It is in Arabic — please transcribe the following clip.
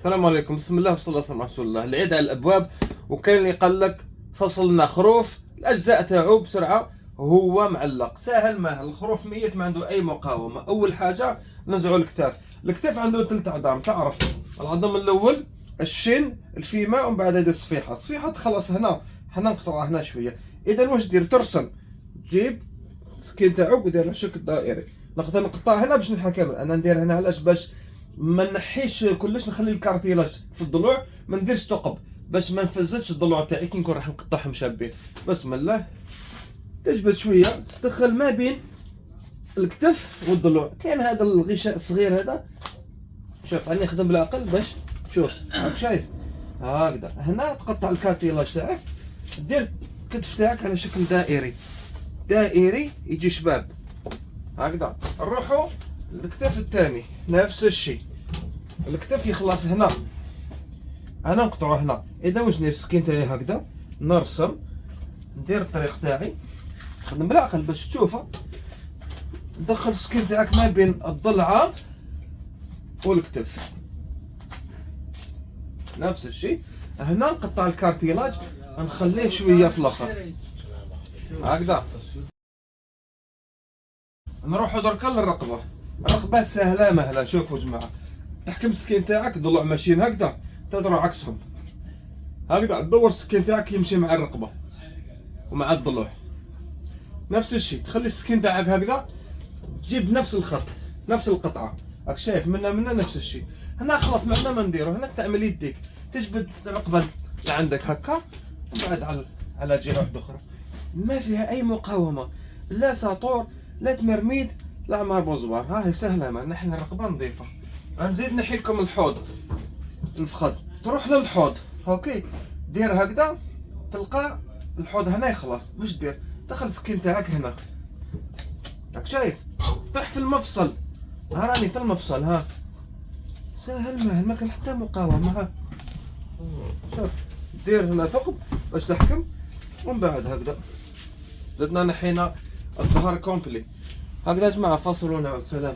السلام عليكم. بسم الله والصلاة على رسول الله. العيد على الابواب، وكاين اللي قال لك فصلنا خروف الاجزاء تاعو بسرعه وهو معلق. ساهل ماهل، الخروف ميت ما عنده اي مقاومه. اول حاجه نزعوا الكتاف عنده 3 عظام. تعرف العظم الاول الشن الفيمه، ومن بعد هذه الصفيحه تخلص هنا، حنا نقطعوها هنا شويه. اذا واش دير؟ ترسم، تجيب السكين تاعو ودير شكل دائري. نقدر نقطع هنا باش نحكم. انا ندير هنا علاش؟ باش ما نحيش كلش، نخلي الكارتيلاج في الضلوع، ما نديرش ثقب باش ما نفزتش الضلوع تاعي كي نكون راح نقطعهم شابين. بسم الله. تجبد شويه، تدخل ما بين الكتف والضلوع. كاين هذا الغشاء الصغير هذا، شوف راني نخدم بالعقل باش شوف. راك شايف هكذا؟ هنا تقطع الكارتيلاج تاعك، دير الكتف تاعك على شكل دائري يجي شباب هكذا. نروحوا الكتف الثاني نفس الشيء. الكتف يخلص هنا، انا نقطعه هنا. اذا واش ندير؟ السكين تاعي هكذا نرسم، ندير الطريق تاعي، نخدم بالعقل باش تشوفه. ندخل السكين تاعك ما بين الضلعه والكتف نفس الشيء. هنا نقطع الكارتيلاج، نخليه شويه في الاخر هكذا. نروحوا دركا للرقبه. الرقبه سهله مهله. شوفوا جماعه، تحكم السكين تاعك ضلوع ماشيين هكذا، تدور عكسهم هكذا. تدور السكين تاعك يمشي مع الرقبه ومع الضلوع نفس الشيء. تخلي السكين تاعك هكذا، تجيب نفس الخط نفس القطعه. راك شايف منا نفس الشيء. هنا خلاص ما عندنا ما نديرو. هنا استعمل يديك، تجبد الرقبه اللي عندك هكا، ومن بعد على جهه واحده اخرى. ما فيها اي مقاومه، لا ساطور لا تمرميد لا عمار بوزوار. ها هي سهله. ما نحي الرقبه نظيفه. غنزيد نحي لكم الحوض الفخذ. تروح للحوض اوكي، دير هكذا، تلقى الحوض هنا يخلص. واش دير؟ دخل السكين تاعك هنا، راك شايف؟ طيح في المفصل. ها راني في المفصل. ها سهل ما كان حتى مقاومه. ها شوف، دير هنا ثقب باش تحكم، ومن بعد هكذا زدنا نحينا الظهر كومبلي. هكذا يا جماعه، فصلوا ونعود. سلام.